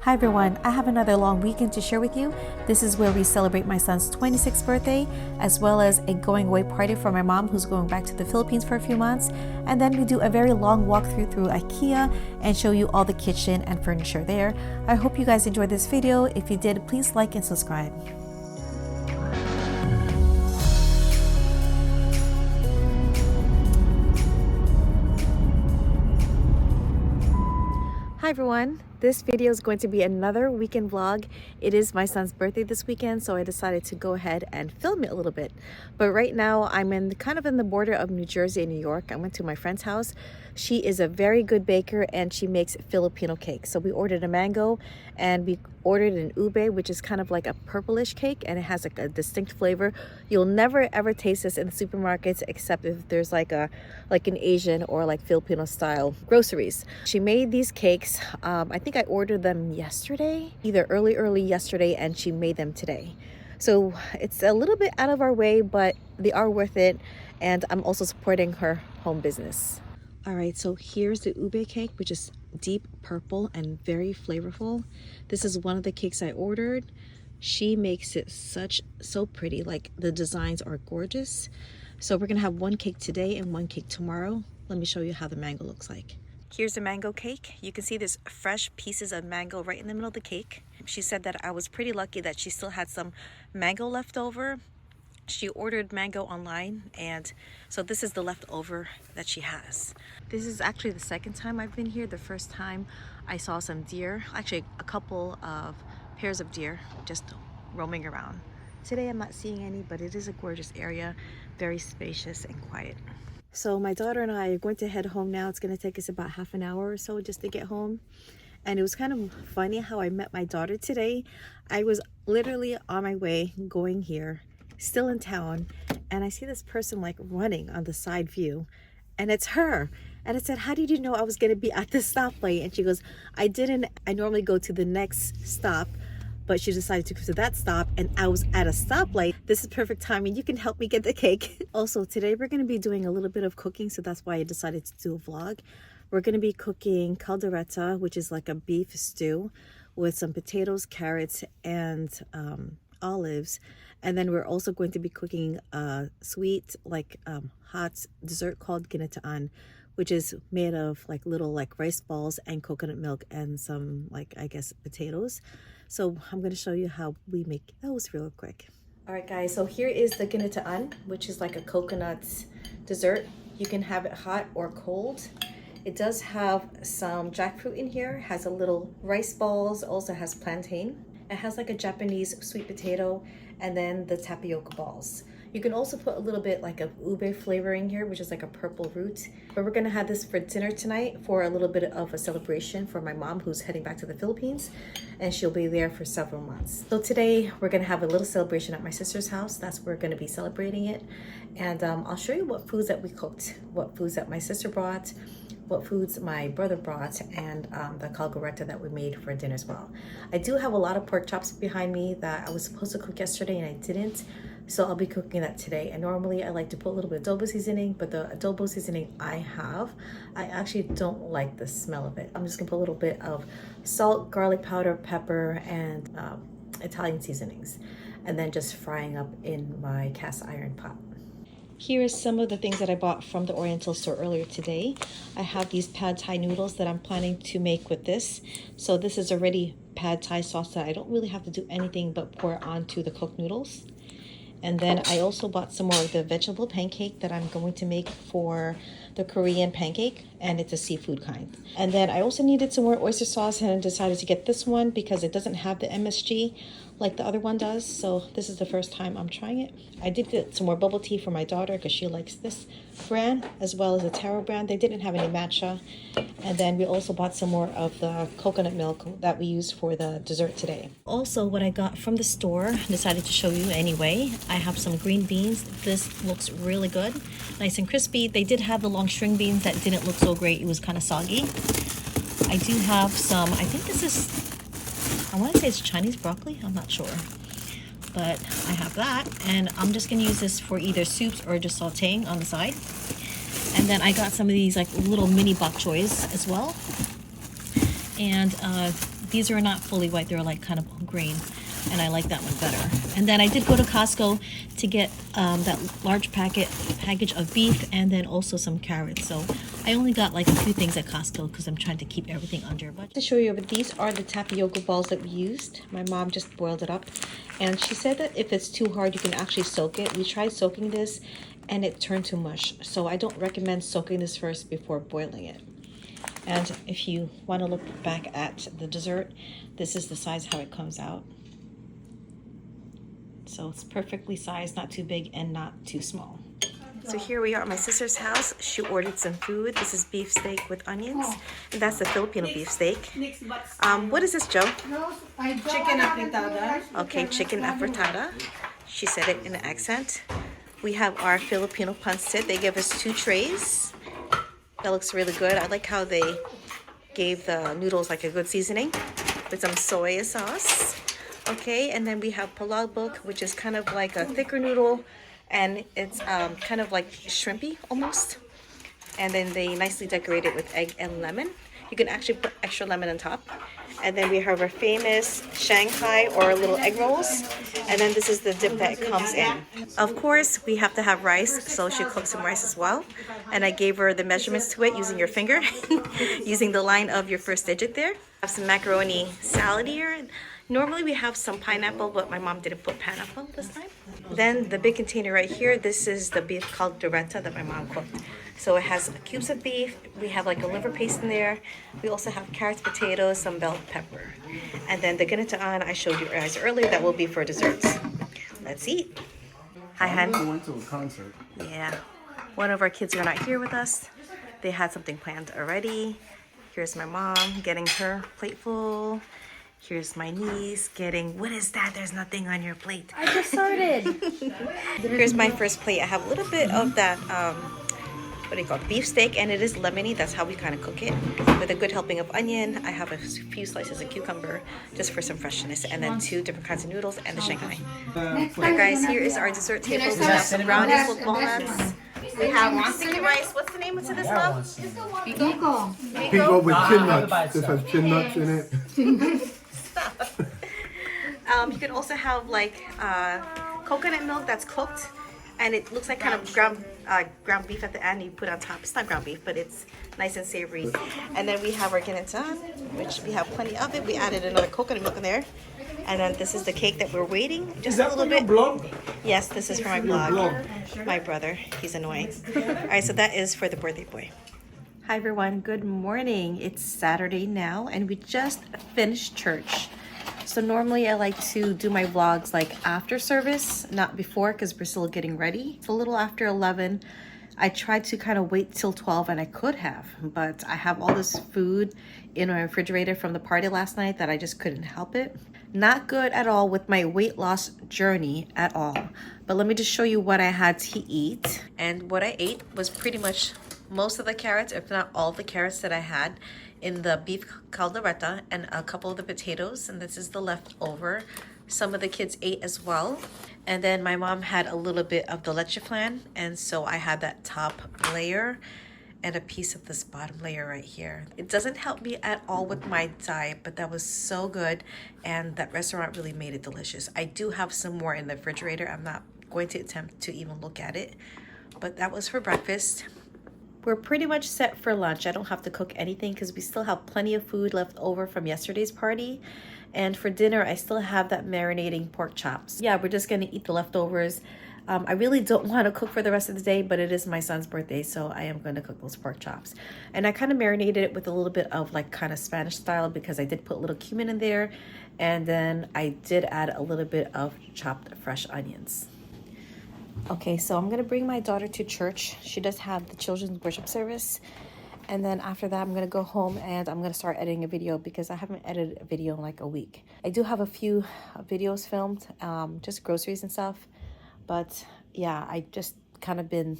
Hi everyone, I have another long weekend to share with you. This is where we celebrate my son's 26th birthday, as well as a going away party for my mom who's going back to the Philippines for a few months. And then we do a very long walkthrough through IKEA and show you all the kitchen and furniture there. I hope you guys enjoyed this video. If you did, please like and subscribe. Hi everyone, this video is going to be another weekend vlog. It is my son's birthday this weekend, so I decided to go ahead and film it a little bit. But right now I'm kind of in the border of New Jersey and New York. I went to my friend's house. She is a very good baker and she makes Filipino cakes. So we ordered a mango and we ordered an ube, which is kind of like a purplish cake, and it has like a distinct flavor. You'll never ever taste this in the supermarkets except if there's like an Asian or like Filipino style groceries. She made these cakes. I think I ordered them yesterday, either early yesterday, and she made them today. So it's a little bit out of our way, but they are worth it. And I'm also supporting her home business. All right, so here's the ube cake, which is deep purple and very flavorful. This is one of the cakes I ordered. She makes it so pretty. Like, the designs are gorgeous. So we're gonna have one cake today and one cake tomorrow. Let me show you how the mango looks like. Here's the mango cake. You can see there's fresh pieces of mango right in the middle of the cake. She said that I was pretty lucky that she still had some mango left over. She ordered mango online, and so this is the leftover that she has. This is actually the second time I've been here. The first time I saw some deer, actually a couple of pairs of deer just roaming around. Today I'm not seeing any, but it is a gorgeous area, very spacious and quiet. So my daughter and I are going to head home now. It's going to take us about half an hour or so just to get home. And it was kind of funny how I met my daughter today. I was literally on my way going here, still in town, and I see this person like running on the side view, and it's her. And I said, how did you know I was going to be at this stoplight? And she goes, I didn't. I normally go to the next stop, but she decided to go to that stop, and I was at a stoplight. This is perfect timing. You can help me get the cake. Also, today we're going to be doing a little bit of cooking, so that's why I decided to do a vlog. We're going to be cooking caldereta, which is like a beef stew with some potatoes, carrots, and olives. And then we're also going to be cooking a sweet, hot dessert called ginataan, which is made of like little rice balls and coconut milk and some I guess potatoes. So I'm going to show you how we make those real quick. All right guys, so here is the ginataan, which is like a coconut dessert. You can have it hot or cold. It does have some jackfruit in here, has a little rice balls, also has plantain. It has like a Japanese sweet potato, and then the tapioca balls. You can also put a little bit like of ube flavoring here, which is like a purple root. But we're gonna have this for dinner tonight for a little bit of a celebration for my mom who's heading back to the Philippines, and she'll be there for several months. So today we're gonna have a little celebration at my sister's house. That's where we're gonna be celebrating it. And I'll show you what foods that we cooked, what foods that my sister brought, what foods my brother brought, and the caldereta that we made for dinner as well. I do have a lot of pork chops behind me that I was supposed to cook yesterday and I didn't, so I'll be cooking that today. And normally I like to put a little bit of adobo seasoning, but the adobo seasoning I actually don't like the smell of it. I'm just gonna put a little bit of salt, garlic powder, pepper, and Italian seasonings, and then just frying up in my cast iron pot. Here is some of the things that I bought from the Oriental store earlier today. I have these pad thai noodles that I'm planning to make with this. So this is already pad thai sauce that I don't really have to do anything but pour onto the cooked noodles. And then I also bought some more of the vegetable pancake that I'm going to make for the Korean pancake, and it's a seafood kind. And then I also needed some more oyster sauce, and I decided to get this one because it doesn't have the MSG like the other one does. So this is the first time I'm trying it. I did get some more bubble tea for my daughter because she likes this brand as well as the taro brand. They didn't have any matcha. And then we also bought some more of the coconut milk that we used for the dessert today. Also, what I got from the store, decided to show you anyway. I have some green beans. This looks really good, nice and crispy. They did have the long string beans that didn't look so great. It was kind of soggy. I do have some, I think this is, I want to say it's Chinese broccoli, I'm not sure, but I have that, and I'm just going to use this for either soups or just sauteing on the side. And then I got some of these like little mini bok choys as well, and these are not fully white, they're like kind of green, and I like that one better. And then I did go to Costco to get that large package of beef and then also some carrots. So I only got like a few things at Costco because I'm trying to keep everything under budget. To show you, these are the tapioca balls that we used. My mom just boiled it up, and she said that if it's too hard, you can actually soak it. We tried soaking this and it turned to mush. So I don't recommend soaking this first before boiling it. And if you want to look back at the dessert, this is the size how it comes out. So it's perfectly sized, not too big and not too small. So here we are at my sister's house. She ordered some food. This is beef steak with onions. And that's the Filipino beef steak. What is this, Joe? Chicken afritada. Okay, chicken afritada. She said it in an accent. We have our Filipino pancit. They gave us 2 trays. That looks really good. I like how they gave the noodles like a good seasoning with some soy sauce. Okay, and then we have palabok, which is kind of like a thicker noodle, and it's kind of like shrimpy almost. And then they nicely decorate it with egg and lemon. You can actually put extra lemon on top. And then we have our famous Shanghai or little egg rolls. And then this is the dip that comes in. Of course, we have to have rice, so she cooked some rice as well. And I gave her the measurements to it using your finger, using the line of your first digit there. I have some macaroni salad here. Normally we have some pineapple, but my mom didn't put pineapple this time. Then the big container right here, this is the beef called doretta that my mom cooked. So it has cubes of beef, we have like a liver paste in there. We also have carrots, potatoes, some bell pepper. And then the ginataan I showed you guys earlier, that will be for desserts. Let's eat. Hi, hon. I went to a concert. Yeah, one of our kids are not here with us. They had something planned already. Here's my mom getting her plate full. Here's my niece getting, what is that? There's nothing on your plate. I just started. Here's my first plate. I have a little bit of that, what do you call it? Beef steak, and it is lemony. That's how we kind of cook it. With a good helping of onion. I have a few slices of cucumber just for some freshness, and then 2 different kinds of noodles and the Shanghai. Alright guys, here is our dessert table. We have some brownies with walnuts. We have sticky rice. What's the name of this, love? Pico. Pico with chin nuts. This has chin nuts in it. You can also have like coconut milk that's cooked, and it looks like kind of ground beef at the end. You put on top. It's not ground beef, but it's nice and savory. And then we have our ginataan, which we have plenty of it. We added another coconut milk in there. And then this is the cake that we're waiting. Just a little bit. Blog? Yes, this is for my blog. My brother, he's annoying. All right, so that is for the birthday boy. Hi everyone, good morning. It's Saturday now, and we just finished church. So normally I like to do my vlogs like after service, not before, because we're still getting ready. It's a little after 11. I tried to kind of wait till 12, and I could have, but I have all this food in my refrigerator from the party last night that I just couldn't help it. Not good at all with my weight loss journey at all. But let me just show you what I had to eat. And what I ate was pretty much most of the carrots, if not all the carrots that I had in the beef caldereta, and a couple of the potatoes, and this is the leftover. Some of the kids ate as well. And then my mom had a little bit of the leche flan, and so I had that top layer and a piece of this bottom layer right here. It doesn't help me at all with my diet, but that was so good, and that restaurant really made it delicious. I do have some more in the refrigerator. I'm not going to attempt to even look at it, but that was for breakfast. We're pretty much set for lunch. I don't have to cook anything because we still have plenty of food left over from yesterday's party. And for dinner, I still have that marinating pork chops. Yeah, we're just gonna eat the leftovers. I really don't want to cook for the rest of the day, but it is my son's birthday, so I am going to cook those pork chops. And I kind of marinated it with a little bit of like kind of Spanish style, because I did put a little cumin in there. And then I did add a little bit of chopped fresh onions. Okay, so I'm gonna bring my daughter to church. She does have the children's worship service. And then after that, I'm gonna go home and I'm gonna start editing a video, because I haven't edited a video in like a week. I do have a few videos filmed, just groceries and stuff. But yeah, I just kind of been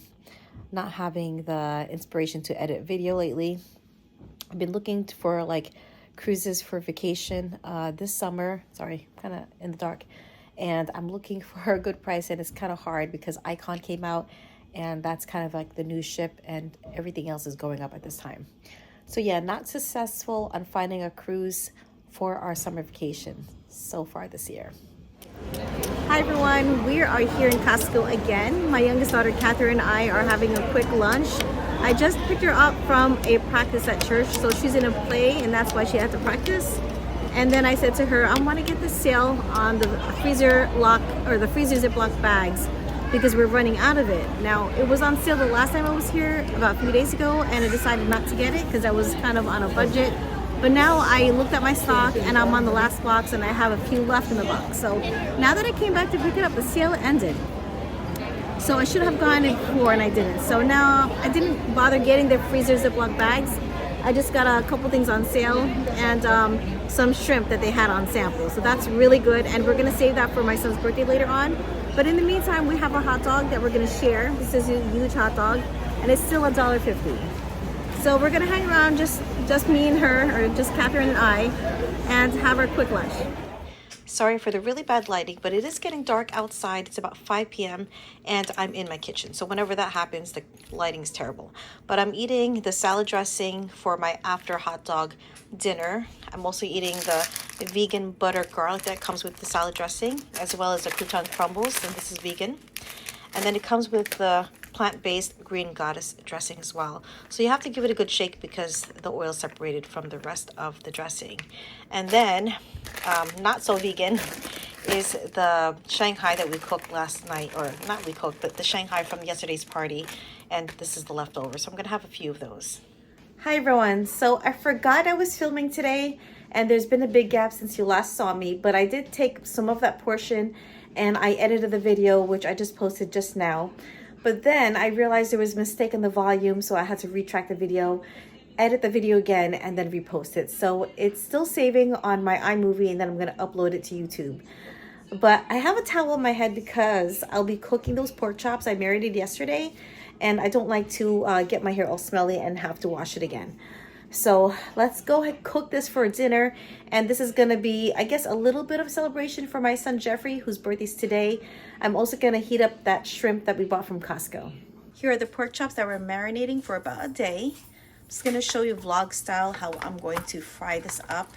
not having the inspiration to edit video lately. I've been looking for like cruises for vacation this summer. Sorry, kind of in the dark. And I'm looking for a good price, and it's kind of hard because Icon came out, and that's kind of like the new ship, and everything else is going up at this time. So yeah, not successful on finding a cruise for our summer vacation so far this year. Hi everyone, we are here in Costco again. My youngest daughter Catherine and I are having a quick lunch. I just picked her up from a practice at church, so she's in a play and that's why she had to practice. And then I said to her, I want to get the sale on the freezer lock or the freezer Ziploc bags because we're running out of it. Now, it was on sale the last time I was here about a few days ago and I decided not to get it because I was kind of on a budget. But now I looked at my stock and I'm on the last box and I have a few left in the box. So now that I came back to pick it up, the sale ended. So I should have gone in before and I didn't. So now I didn't bother getting the freezer Ziploc bags. I just got a couple things on sale and some shrimp that they had on sample. So that's really good. And we're gonna save that for my son's birthday later on. But in the meantime, we have a hot dog that we're gonna share. This is a huge hot dog and it's still $1.50. So we're gonna hang around, just me and her, or just Catherine and I, and have our quick lunch. Sorry for the really bad lighting, but it is getting dark outside. It's about 5 p.m. and I'm in my kitchen. So whenever that happens, the lighting's terrible. But I'm eating the salad dressing for my after hot dog dinner. I'm also eating the vegan butter garlic that comes with the salad dressing, as well as the crouton crumbles, and this is vegan. And then it comes with the plant-based green goddess dressing as well. So you have to give it a good shake because the oil is separated from the rest of the dressing. And then, not so vegan, is the Shanghai that we cooked last night, or not we cooked, but the Shanghai from yesterday's party. And this is the leftover. So I'm gonna have a few of those. Hi everyone. So I forgot I was filming today and there's been a big gap since you last saw me, but I did take some of that portion and I edited the video, which I just posted just now. But then I realized there was a mistake in the volume, so I had to retract the video, edit the video again, and then repost it. So it's still saving on my iMovie, and then I'm gonna upload it to YouTube. But I have a towel on my head because I'll be cooking those pork chops I marinated yesterday, and I don't like to get my hair all smelly and have to wash it again. So let's go ahead and cook this for dinner. And this is gonna be, I guess, a little bit of celebration for my son Jeffrey, whose birthday's today. I'm also gonna heat up that shrimp that we bought from Costco. Here are the pork chops that we're marinating for about a day. I'm just gonna show you vlog style how I'm going to fry this up.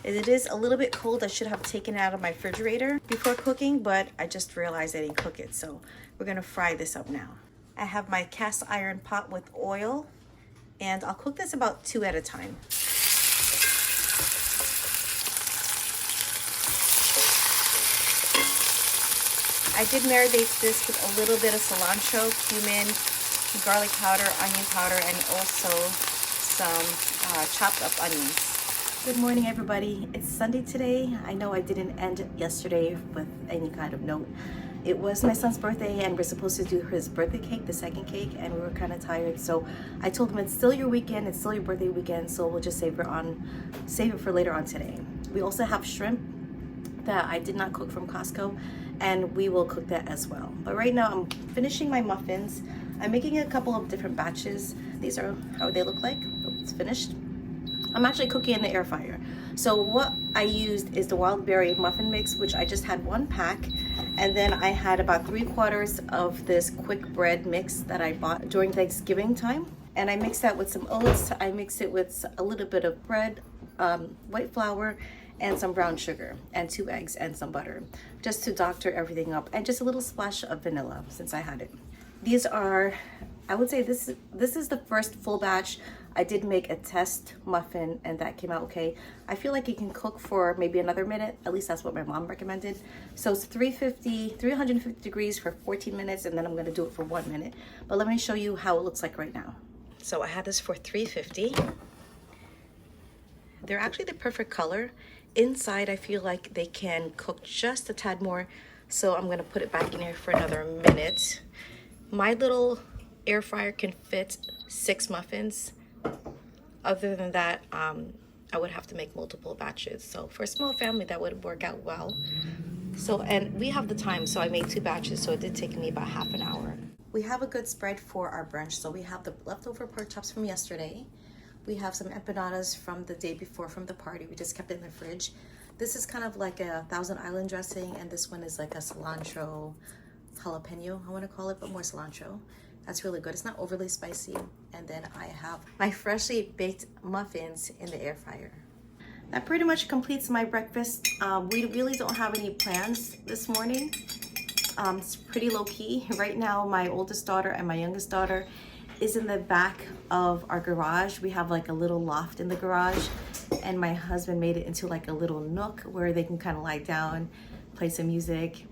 It is a little bit cold. I should have taken it out of my refrigerator before cooking, but I just realized I didn't cook it. So we're gonna fry this up now. I have my cast iron pot with oil, and I'll cook this about 2 at a time. I did marinate this with a little bit of cilantro, cumin, garlic powder, onion powder, and also some chopped up onions. Good morning, everybody. It's Sunday today. I know I didn't end yesterday with any kind of note. It was my son's birthday and we're supposed to do his birthday cake, the second cake, and we were kind of tired. So I told him it's still your weekend, it's still your birthday weekend, so we'll just save it for later on today. We also have shrimp that I did not cook from Costco, and we will cook that as well. But right now I'm finishing my muffins. I'm making a couple of different batches. These are how they look like. Oh, it's finished. I'm actually cooking in the air fryer. So what I used is the wild berry muffin mix, which I just had 1 pack. And then I had about 3/4 of this quick bread mix that I bought during Thanksgiving time. And I mixed that with some oats. I mixed it with a little bit of bread, white flour, and some brown sugar, and 2 eggs and some butter, just to doctor everything up, and just a little splash of vanilla since I had it. These are, I would say this is the first full batch. I did make a test muffin and that came out okay. I feel like it can cook for maybe another minute. At least that's what my mom recommended. So it's 350 degrees for 14 minutes, and then I'm gonna do it for 1 minute. But let me show you how it looks like right now. So I had this for 350. They're actually the perfect color. Inside, I feel like they can cook just a tad more. So I'm gonna put it back in here for another minute. My little air fryer can fit 6 muffins. Other than that, I would have to make multiple batches. So for a small family, that would work out well. So, and we have the time, so I made 2 batches, so it did take me about half an hour. We have a good spread for our brunch. So we have the leftover pork chops from yesterday. We have some empanadas from the day before from the party. We just kept it in the fridge. This is kind of like a Thousand Island dressing, and this one is like a cilantro jalapeno, I want to call it, but more cilantro. That's really good. It's not overly spicy. And then I have my freshly baked muffins in the air fryer. that pretty much completes my breakfast. We really don't have any plans this morning. It's pretty low-key. Right now, my oldest daughter and my youngest daughter is in the back of our garage. We have like a little loft in the garage, and my husband made it into like a little nook where they can kind of lie down, play some music.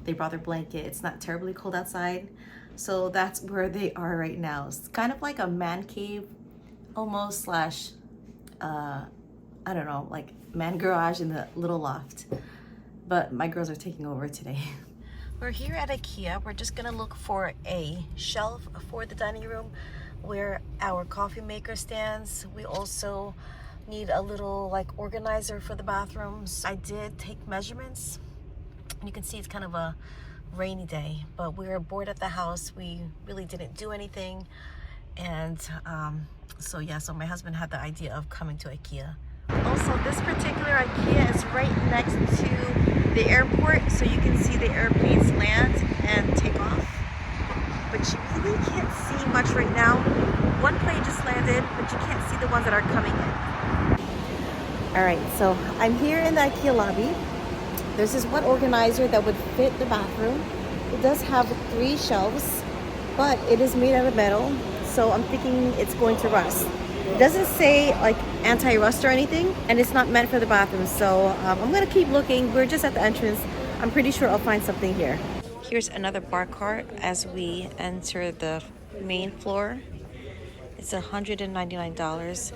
They brought their blanket. It's not terribly cold outside. So that's where they are right now. It's kind of like a man cave almost slash, I don't know, like man garage in the little loft. But my girls are taking over today. We're here at IKEA. We're just gonna look for a shelf for the dining room where our coffee maker stands. We also need a little like organizer for the bathrooms. I did take measurements. You can see it's kind of a rainy day, but we were bored at the house. We really didn't do anything. And so my husband had the idea of coming to IKEA. Also, this particular IKEA is right next to the airport, so you can see the airplanes land and take off. But you really can't see much right now. One plane just landed, but you can't see the ones that are coming in. All right, so I'm here in the IKEA lobby. There's this one organizer that would fit the bathroom. It does have 3 shelves, but it is made out of metal, so I'm thinking it's going to rust. It doesn't say like anti-rust or anything, and it's not meant for the bathroom, so I'm gonna keep looking. We're just at the entrance. I'm pretty sure I'll find something here. Here's another bar cart as we enter the main floor. It's $199.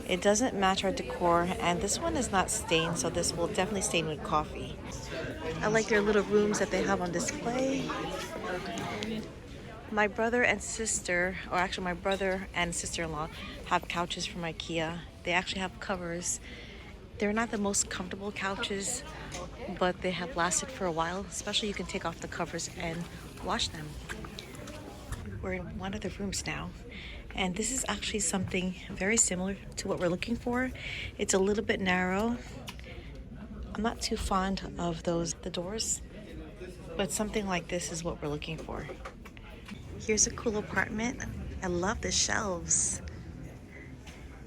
It doesn't match our decor, and this one is not stained, so this will definitely stain with coffee. I like their little rooms that they have on display. My brother and sister, or actually my brother and sister-in-law, have couches from IKEA. They actually have covers. They're not the most comfortable couches, but they have lasted for a while. Especially you can take off the covers and wash them. We're in one of the rooms now, and this is actually something very similar to what we're looking for. It's a little bit narrow. I'm not too fond of the doors, but something like this is what we're looking for. Here's a cool apartment. I love the shelves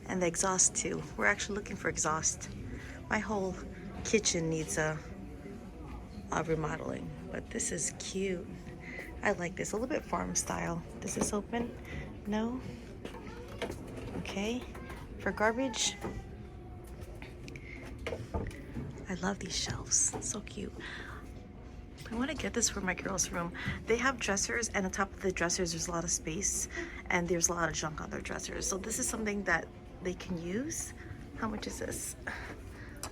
and the exhaust too. We're actually looking for exhaust. My whole kitchen needs a remodeling, but this is cute. I like this, a little bit farm style. Does this open? No? Okay. For garbage, I love these shelves, so cute. I want to get this for my girls' room. They have dressers, and on top of the dressers there's a lot of space, and there's a lot of junk on their dressers. So this is something that they can use. How much is this?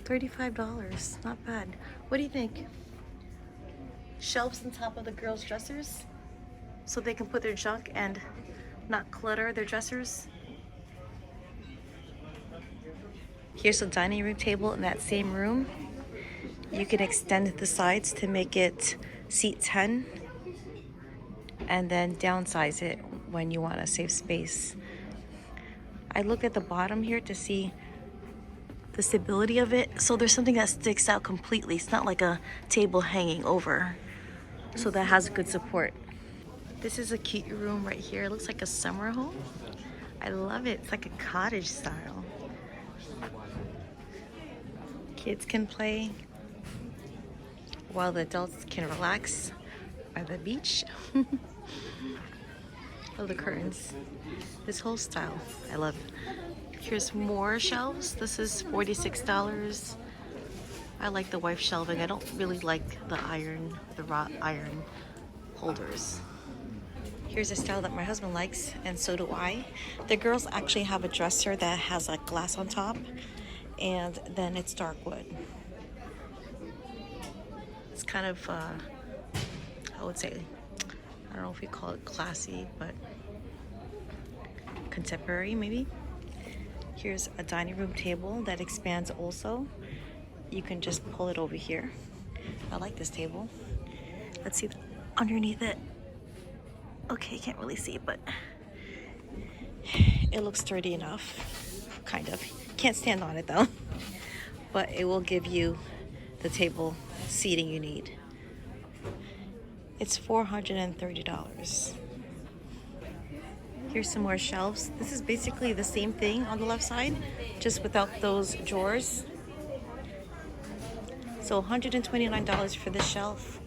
$35, not bad. What do you think? Shelves on top of the girls' dressers so they can put their junk and not clutter their dressers. Here's a dining room table in that same room. You can extend the sides to make it seat 10 and then downsize it when you want to save space. I looked at the bottom here to see the stability of it. So there's something that sticks out completely. It's not like a table hanging over. So that has good support. This is a cute room right here. It looks like a summer home. I love it. It's like a cottage style. Kids can play while the adults can relax by the beach. Oh, the curtains. This whole style, I love it. Here's more shelves. This is $46. I like the wife shelving. I don't really like the wrought iron holders. Here's a style that my husband likes, and so do I. The girls actually have a dresser that has like glass on top, and then it's dark wood. It's kind of, I would say, I don't know if we call it classy, but contemporary maybe. Here's a dining room table that expands also. You can just pull it over here. I like this table. Let's see underneath it. Okay, can't really see, but it looks sturdy enough, kind of. Can't stand on it though, but it will give you the table seating you need. It's $430. Here's some more shelves. This is basically the same thing on the left side, just without those drawers. So $129 for this shelf,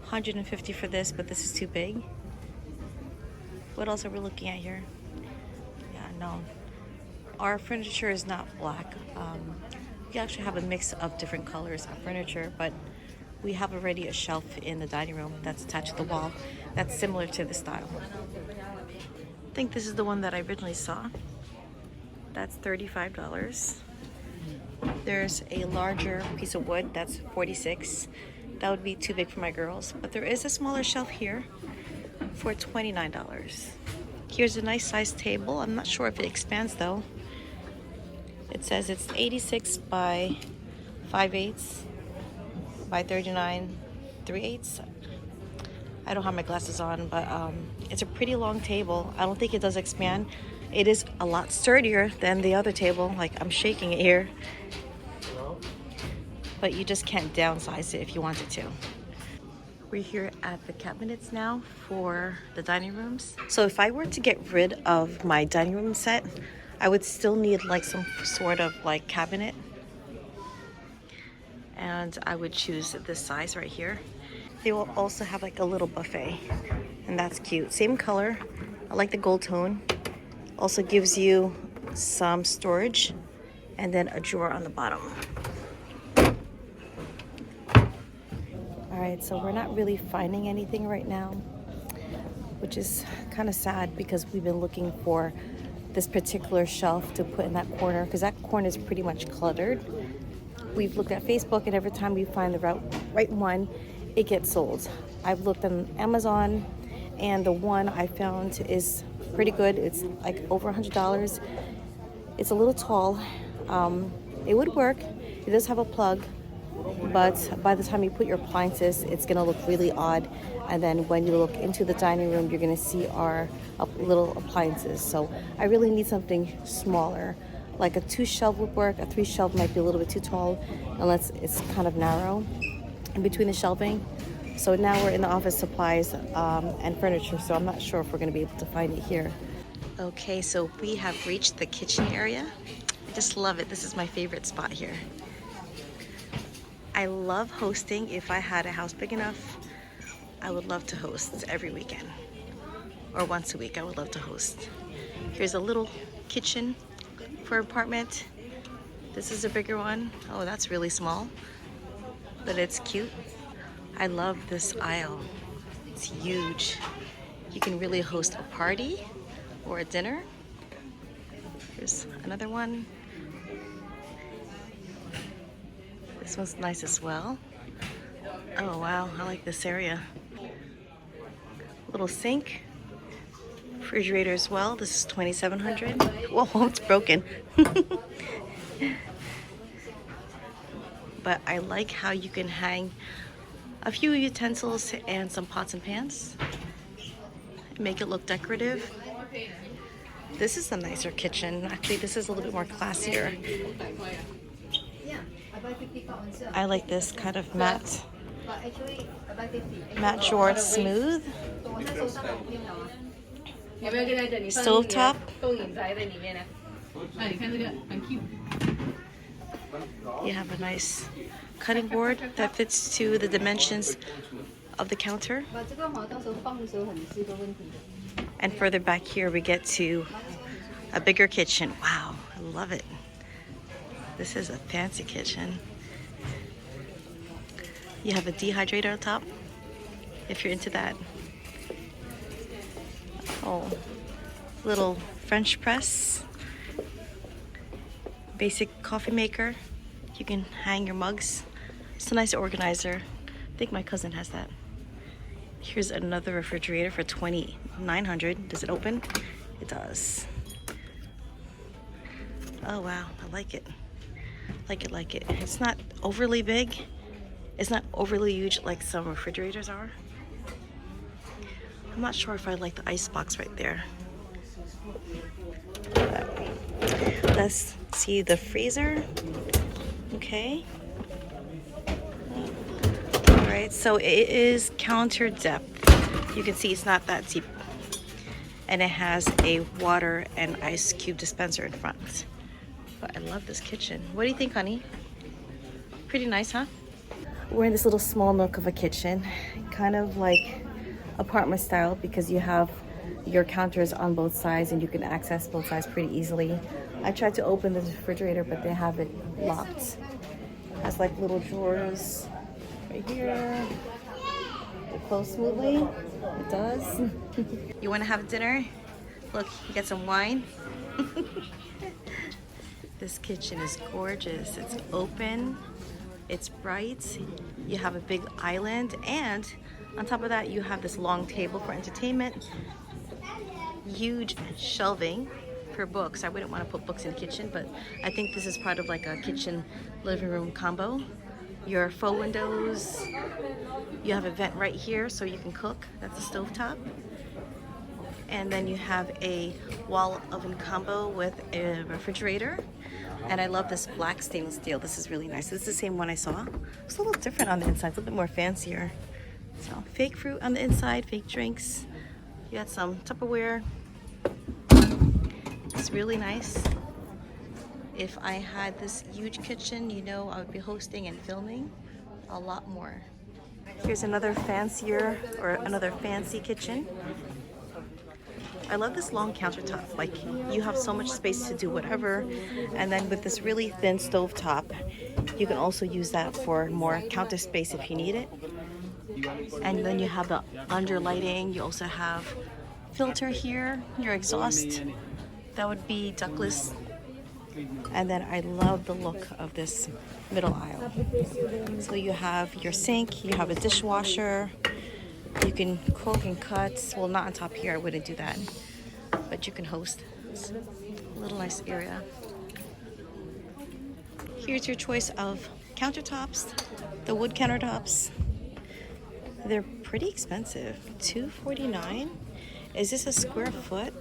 $150 for this, but this is too big. What else are we looking at here? Yeah, no. Our furniture is not black. We actually have a mix of different colors of furniture, but we have already a shelf in the dining room that's attached to the wall that's similar to this style. I think this is the one that I originally saw. That's $35. There's a larger piece of wood that's $46. That would be too big for my girls, but there is a smaller shelf here for $29. Here's a nice sized table. I'm not sure if it expands though. It says it's 86 by 5/8 by 39 3/8. I don't have my glasses on, but it's a pretty long table. I don't think it does expand. It is a lot sturdier than the other table. Like, I'm shaking it here. But you just can't downsize it if you wanted to. We're here at the cabinets now for the dining rooms. So if I were to get rid of my dining room set, I would still need like some sort of like cabinet. And I would choose this size right here. They will also have like a little buffet, and that's cute. Same color. I like the gold tone. Also gives you some storage and then a drawer on the bottom. All right, so we're not really finding anything right now, which is kind of sad because we've been looking for this particular shelf to put in that corner, because that corner is pretty much cluttered. We've looked at Facebook, and every time we find the right one, it gets sold. I've looked on Amazon, and the one I found is pretty good. It's like over $100. It's a little tall. It would work. It does have a plug, but by the time you put your appliances, it's gonna look really odd. And then when you look into the dining room, you're gonna see our little appliances. So I really need something smaller. Like a 2 shelf would work. A 3 shelf might be a little bit too tall, unless it's kind of narrow in between the shelving. So now we're in the office supplies and furniture, so I'm not sure if we're gonna be able to find it here. Okay, so we have reached the kitchen area. I just love it. This is my favorite spot here. I love hosting. If I had a house big enough, I would love to host every weekend. Or once a week, I would love to host. Here's a little kitchen for apartment. This is a bigger one. Oh, that's really small, but it's cute. I love this aisle. It's huge. You can really host a party or a dinner. Here's another one. This one's nice as well. Oh wow, I like this area. Little sink. Refrigerator as well. This is $2,700. Whoa, it's broken. But I like how you can hang a few utensils and some pots and pans. Make it look decorative. This is a nicer kitchen. Actually, this is a little bit more classier. I like this kind of matte Short Smooth. Stovetop. You have a nice cutting board that fits to the dimensions of the counter. And further back here we get to a bigger kitchen. Wow, I love it. This is a fancy kitchen. You have a dehydrator on top, if you're into that. Oh, little French press. Basic coffee maker. You can hang your mugs. It's a nice organizer. I think my cousin has that. Here's another refrigerator for $2,900. Does it open? It does. Oh wow, I like it. Like it. It's not overly big. It's not overly huge like some refrigerators are. I'm not sure if I like the ice box right there. Let's see the freezer. Okay. Alright, so it is counter depth. You can see it's not that deep. And it has a water and ice cube dispenser in front. But I love this kitchen. What do you think, honey? Pretty nice, huh? We're in this little small nook of a kitchen, kind of like apartment style because you have your counters on both sides and you can access both sides pretty easily. I tried to open the refrigerator, but they have it locked. It has like little drawers right here. It close smoothly. It does. You want to have dinner? Look, you get some wine. This kitchen is gorgeous. It's open. It's bright. You have a big island, and on top of that, you have this long table for entertainment. Huge shelving for books. I wouldn't want to put books in the kitchen, but I think this is part of like a kitchen living room combo. Your faux windows. You have a vent right here so you can cook. That's a stovetop. And then you have a wall oven combo with a refrigerator. And I love this black stainless steel. This is really nice. This is the same one I saw. It's a little different on the inside. It's a little bit more fancier. So fake fruit on the inside, fake drinks. You got some Tupperware. It's really nice. If I had this huge kitchen, you know, I would be hosting and filming a lot more. Here's another fancier or another fancy kitchen. I love this long countertop. Like, you have so much space to do whatever. And then with this really thin stove top, you can also use that for more counter space if you need it. And then you have the under lighting. You also have filter here, your exhaust. That would be ductless. And then I love the look of this middle aisle. So you have your sink, you have a dishwasher. You can cook and cut. Well, not on top here, I wouldn't do that. But you can host. It's a little nice area. Here's your choice of countertops, the wood countertops. They're pretty expensive. $249. Is this a square foot?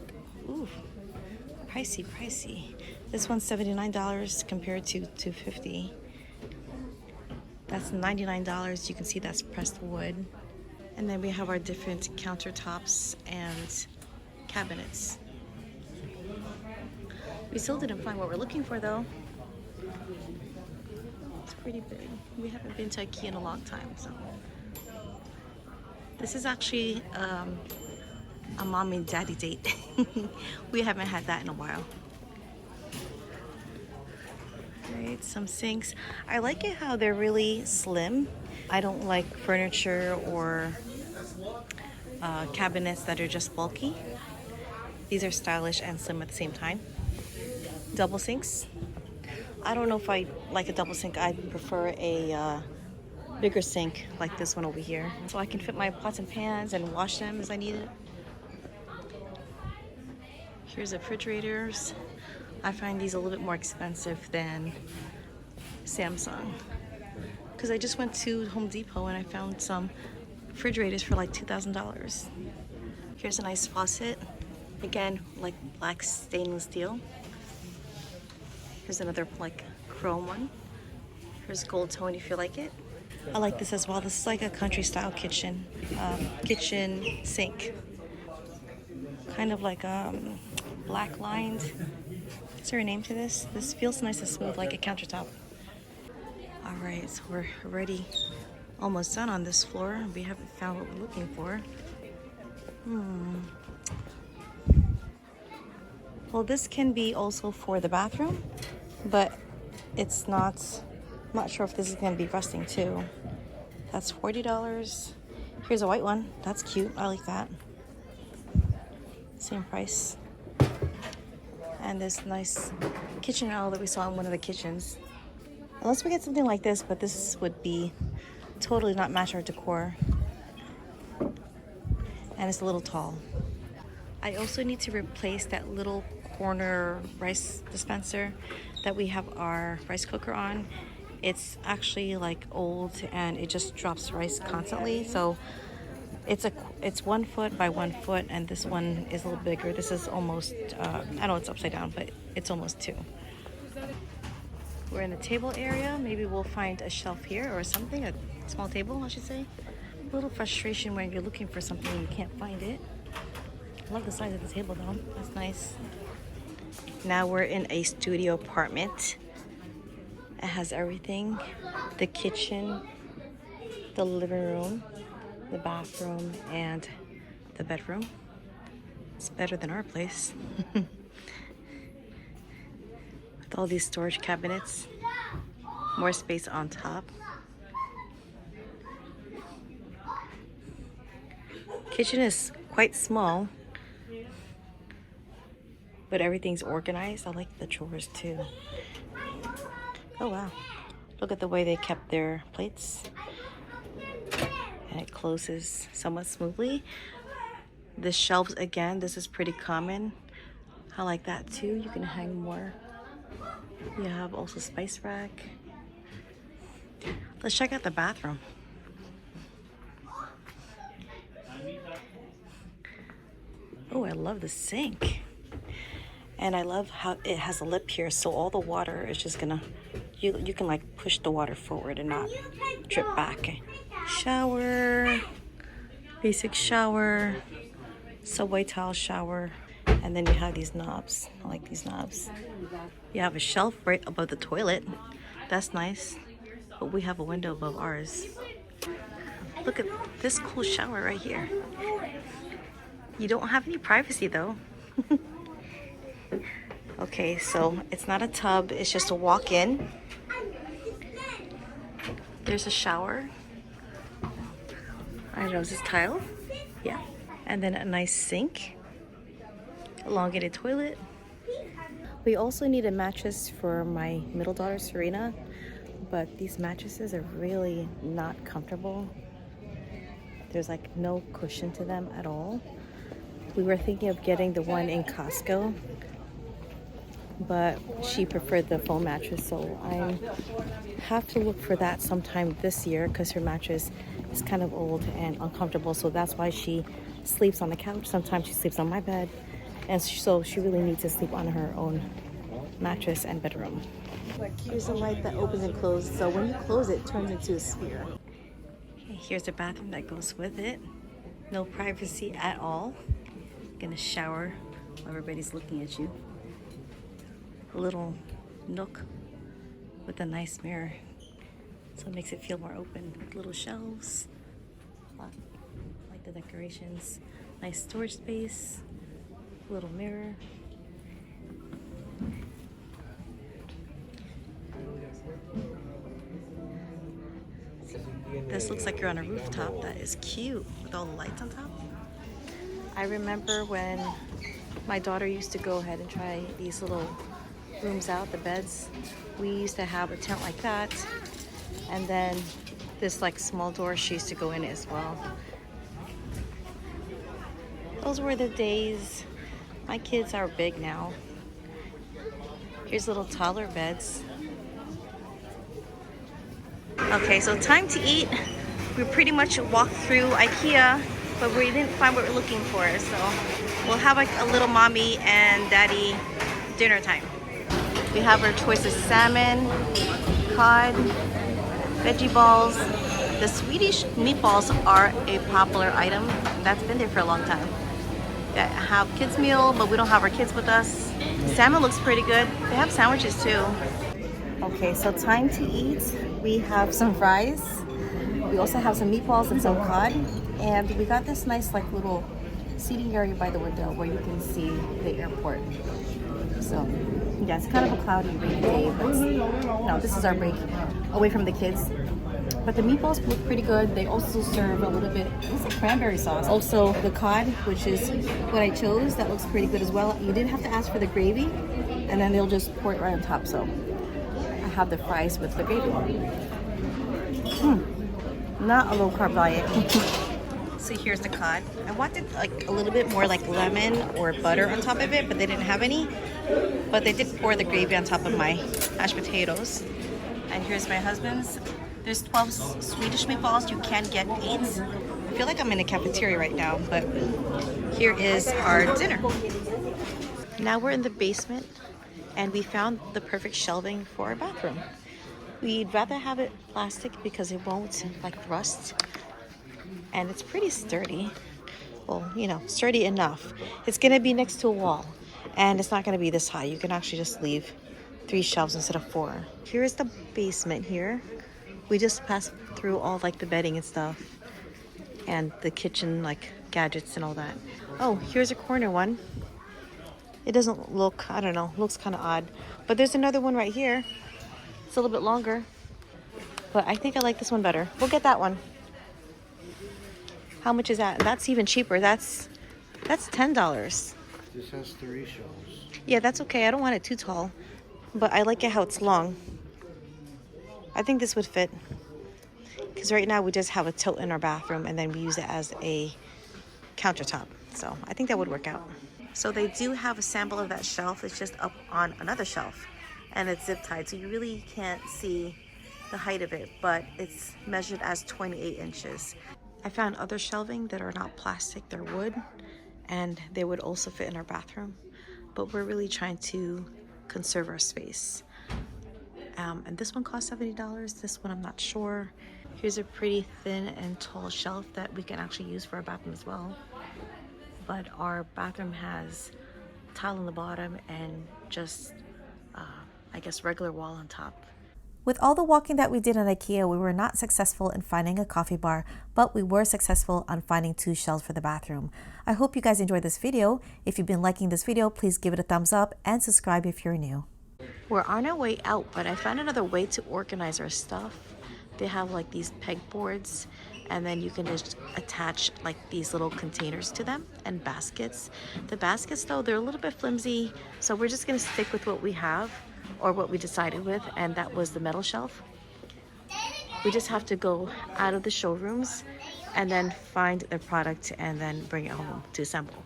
Ooh, pricey, pricey. This one's $79 compared to $250. That's $99. You can see that's pressed wood. And then we have our different countertops and cabinets. We still didn't find what we're looking for though. It's pretty big. We haven't been to IKEA in a long time, so. This is actually a mom and daddy date. We haven't had that in a while. Right, some sinks. I like it how they're really slim. I don't like furniture or cabinets that are just bulky. These are stylish and slim at the same time. Double sinks. I don't know if I like a double sink. I prefer a bigger sink like this one over here, so I can fit my pots and pans and wash them as I need it. Here's the refrigerators. I find these a little bit more expensive than Samsung, because I just went to Home Depot and I found some refrigerators for like $2,000. Here's a nice faucet. Again, like black stainless steel. Here's another like chrome one. Here's gold tone if you like it. I like this as well. This is like a country style kitchen sink. Kind of like black lined. Is there a name to this? This feels nice and smooth like a countertop. All right, so we're already almost done on this floor. We haven't found what we're looking for. Well, this can be also for the bathroom, but it's not. I'm not sure if this is going to be rusting too. That's $40. Here's a white one. That's cute. I like that. Same price. And this nice kitchen owl that we saw in one of the kitchens. Unless we get something like this, but this would be totally not match our decor. And it's a little tall. I also need to replace that little corner rice dispenser that we have our rice cooker on. It's actually like old and it just drops rice constantly. So it's 1 foot by 1 foot, and this one is a little bigger. This is almost, I know it's upside down, but it's almost 2. We're in the table area. Maybe we'll find a shelf here or something, a small table, I should say. A little frustration when you're looking for something and you can't find it. I love the size of the table though. That's nice. Now we're in a studio apartment. It has everything. The kitchen the living room, the bathroom, and the bedroom. It's better than our place. With all these storage cabinets, more space on top. Kitchen is quite small, but everything's organized. I like the drawers too. Oh wow, look at the way they kept their plates. And it closes somewhat smoothly. The shelves, again, this is pretty common. I like that too. You can hang more. You have also spice rack. Let's check out the bathroom. Oh, I love the sink. And I love how it has a lip here, so all the water is just gonna, you can like push the water forward and not drip back. Shower, basic shower, subway tile shower, and then you have these knobs. I like these knobs. You have a shelf right above the toilet. That's nice, but we have a window above ours. Look at this cool shower right here. You don't have any privacy though. Okay, so it's not a tub, it's just a walk-in. There's a shower. I don't know, is this tile? Yeah. And then a nice sink. Elongated toilet. We also need a mattress for my middle daughter, Serena. But these mattresses are really not comfortable. There's like no cushion to them at all. We were thinking of getting the one in Costco, but she preferred the foam mattress, so I have to look for that sometime this year because her mattress is kind of old and uncomfortable, so that's why she sleeps on the couch. Sometimes she sleeps on my bed, and so she really needs to sleep on her own mattress and bedroom. Here's a light that opens and closes, so when you close it, it turns into a sphere. Okay, here's the bathroom that goes with it. No privacy at all. Gonna shower while everybody's looking at you. A little nook with a nice mirror, so it makes it feel more open. Little shelves, like the decorations. Nice storage space, little mirror. This looks like you're on a rooftop. That is cute with all the lights on top. I remember when my daughter used to go ahead and try these little rooms out, the beds. We used to have a tent like that, and then this like small door she used to go in as well. Those were the days. My kids are big now. Here's little toddler beds. Okay, so time to eat. We pretty much walked through IKEA, but we didn't find what we're looking for, so we'll have like a little mommy and daddy dinner time. We have our choice of salmon, cod, veggie balls. The Swedish meatballs are a popular item. That's been there for a long time. They have kids meal, but we don't have our kids with us. Salmon looks pretty good. They have sandwiches too. Okay, so time to eat. We have some fries. We also have some meatballs and some cod. And we got this nice like little seating area by the window where you can see the airport. So yeah, it's kind of a cloudy, rainy day, but no, this is our break away from the kids. But the meatballs look pretty good. They also serve a little bit, what's the cranberry sauce? Also the cod, which is what I chose. That looks pretty good as well. You didn't have to ask for the gravy, and then they'll just pour it right on top. So I have the fries with the gravy. Not a low carb diet. So here's the cod. I wanted like a little bit more like lemon or butter on top of it, but they didn't have any. But they did pour the gravy on top of my mashed potatoes. And here's my husband's. There's 12 Swedish meatballs. You can get 8. I feel like I'm in a cafeteria right now, but here is our dinner. Now we're in the basement, and we found the perfect shelving for our bathroom. We'd rather have it plastic because it won't like rust, and it's pretty sturdy. Well, you know, sturdy enough. It's gonna be next to a wall, and it's not gonna be this high. You can actually just leave 3 shelves instead of 4. Here's the basement here. We just passed through all like the bedding and stuff and the kitchen like gadgets and all that. Oh, here's a corner one. It doesn't look, I don't know, looks kind of odd. But there's another one right here. It's a little bit longer. But I think I like this one better. We'll get that one. How much is that? That's even cheaper. That's $10. This has 3 shelves. Yeah, that's okay. I don't want it too tall. But I like it how it's long. I think this would fit. Because right now we just have a tilt in our bathroom and then we use it as a countertop. So I think that would work out. So they do have a sample of that shelf. It's just up on another shelf. And it's zip tied. So you really can't see the height of it. But it's measured as 28 inches. I found other shelving that are not plastic. They're wood. And they would also fit in our bathroom. But we're really trying to conserve our space. And this one cost $70. This one I'm not sure. Here's a pretty thin and tall shelf that we can actually use for our bathroom as well. But our bathroom has tile on the bottom and just, I guess, regular wall on top. With all the walking that we did at IKEA, we were not successful in finding a coffee bar, but we were successful on finding 2 shelves for the bathroom. I hope you guys enjoyed this video. If you've been liking this video, please give it a thumbs up and subscribe if you're new. We're on our way out, but I found another way to organize our stuff. They have like these pegboards, and then you can just attach like these little containers to them and baskets. The baskets though, they're a little bit flimsy, so we're just gonna stick with what we have or what we decided with, and that was the metal shelf. We just have to go out of the showrooms and then find the product and then bring it home to assemble.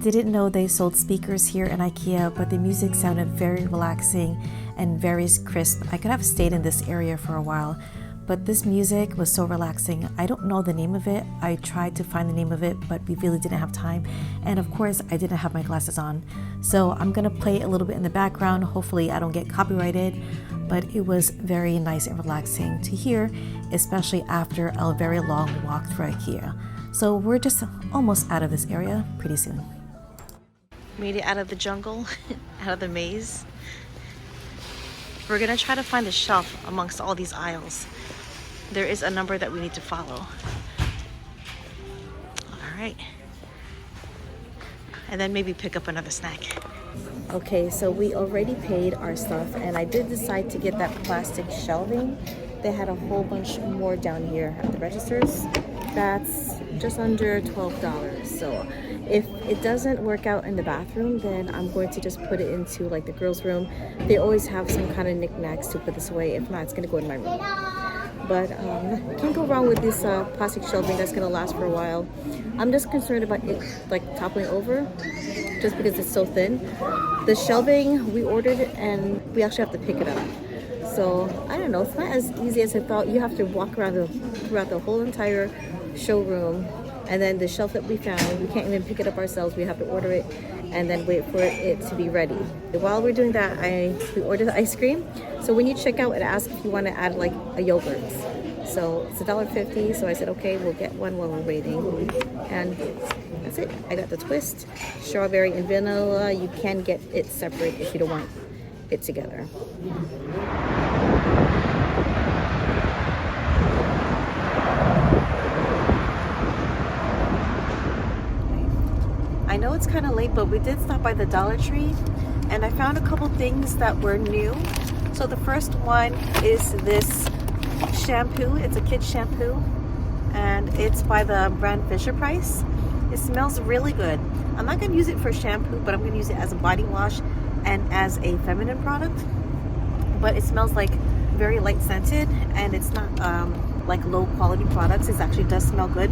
Didn't know they sold speakers here in IKEA, but the music sounded very relaxing and very crisp. I could have stayed in this area for a while, but this music was so relaxing. I don't know the name of it. I tried to find the name of it, but we really didn't have time. And of course, I didn't have my glasses on. So I'm gonna play a little bit in the background. Hopefully I don't get copyrighted, but it was very nice and relaxing to hear, especially after a very long walk through IKEA. So we're just almost out of this area pretty soon. Made it out of the jungle, out of the maze. We're gonna try to find the shelf amongst all these aisles. There is a number that we need to follow. All right. And then maybe pick up another snack. Okay, so we already paid our stuff, and I did decide to get that plastic shelving. They had a whole bunch more down here at the registers. That's just under $12. So if it doesn't work out in the bathroom, then I'm going to just put it into like the girls' room. They always have some kind of knickknacks to put this away. If not, it's gonna go in my room. But can't go wrong with this plastic shelving that's gonna last for a while. I'm just concerned about it like toppling over, just because it's so thin. The shelving, we ordered it and we actually have to pick it up. So I don't know, it's not as easy as I thought. You have to walk around throughout the whole entire showroom, and then the shelf that we found, we can't even pick it up ourselves. We have to order it and then wait for it to be ready. While we're doing that, we ordered the ice cream. So when you check out, it asks if you want to add like a yogurt. So it's $1.50. So I said, okay, we'll get one while we're waiting. And that's it. I got the twist, strawberry and vanilla. You can get it separate if you don't want it together. I know it's kind of late, but we did stop by the Dollar Tree and I found a couple things that were new. So the first one is this shampoo. It's a kid's shampoo and it's by the brand Fisher Price. It smells really good. I'm not going to use it for shampoo, but I'm going to use it as a body wash and as a feminine product. But it smells like very light scented, and it's not like low quality products. It actually does smell good.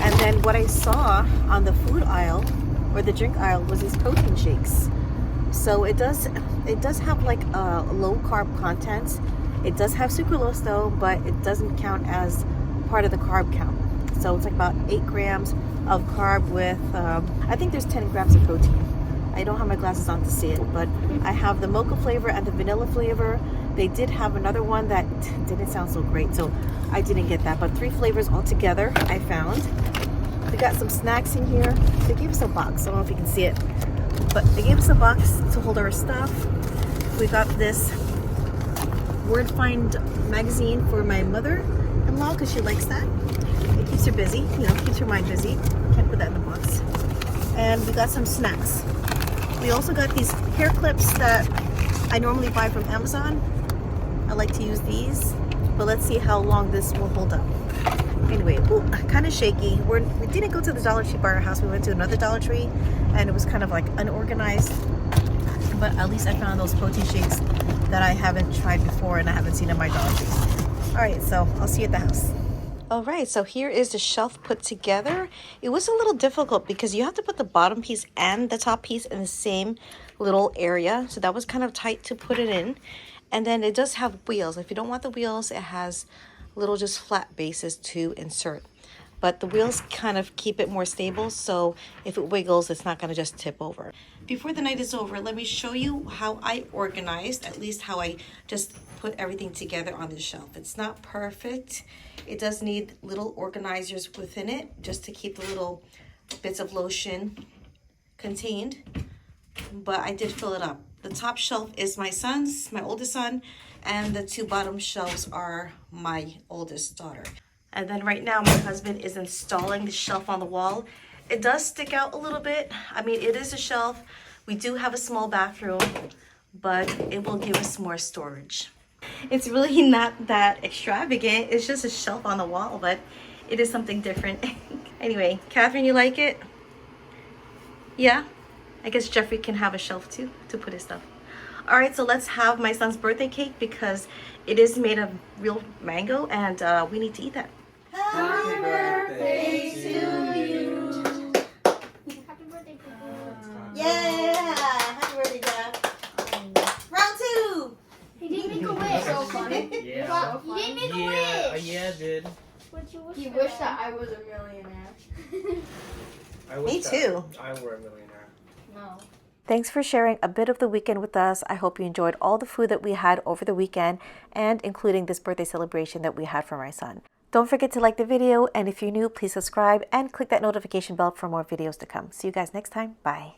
And then what I saw on the food aisle or the drink aisle was these protein shakes. So it does have like a low carb content. It does have sucralose though, but it doesn't count as part of the carb count. So it's like about 8 grams of carb with I think there's 10 grams of protein. I don't have my glasses on to see it, but I have the mocha flavor and the vanilla flavor. They did have another one that didn't sound so great, so I didn't get that, but 3 flavors altogether I found. We got some snacks in here. They gave us a box. I don't know if you can see it, but they gave us a box to hold our stuff. We got this Word Find magazine for my mother-in-law because she likes that. It keeps her busy, you know, keeps her mind busy. Can't put that in the box. And we got some snacks. We also got these hair clips that I normally buy from Amazon. I like to use these, but let's see how long this will hold up. Anyway, kind of shaky. We didn't go to the Dollar Tree by our house. We went to another Dollar Tree, and it was kind of like unorganized. But at least I found those protein shakes that I haven't tried before and I haven't seen in my Dollar Tree. All right, so I'll see you at the house. All right, so here is the shelf put together. It was a little difficult because you have to put the bottom piece and the top piece in the same little area. So that was kind of tight to put it in. And then it does have wheels. If you don't want the wheels, it has little just flat bases to insert. But the wheels kind of keep it more stable, so if it wiggles, it's not gonna just tip over. Before the night is over, let me show you how I organized, at least how I just put everything together on the shelf. It's not perfect. It does need little organizers within it, just to keep the little bits of lotion contained, but I did fill it up. The top shelf is my son's, my oldest son, and the two bottom shelves are my oldest daughter. And then right now my husband is installing the shelf on the wall. It does stick out a little bit. I mean, it is a shelf. We do have a small bathroom, but it will give us more storage. It's really not that extravagant. It's just a shelf on the wall, but it is something different. Anyway, Catherine, you like it? Yeah? I guess Jeffrey can have a shelf too to put his stuff. All right, so let's have my son's birthday cake because it is made of real mango and we need to eat that. Happy birthday to you. Happy birthday to Yeah! Happy birthday, Jeff. Round two! He didn't make a wish. So funny. Yeah. You didn't make a wish. Yeah, I did. What'd you wish He for wished then? that I was a millionaire. I Me wish too. that I were a millionaire. No. Thanks for sharing a bit of the weekend with us. I hope you enjoyed all the food that we had over the weekend and including this birthday celebration that we had for my son. Don't forget to like the video, and if you're new, please subscribe and click that notification bell for more videos to come. See you guys next time. Bye.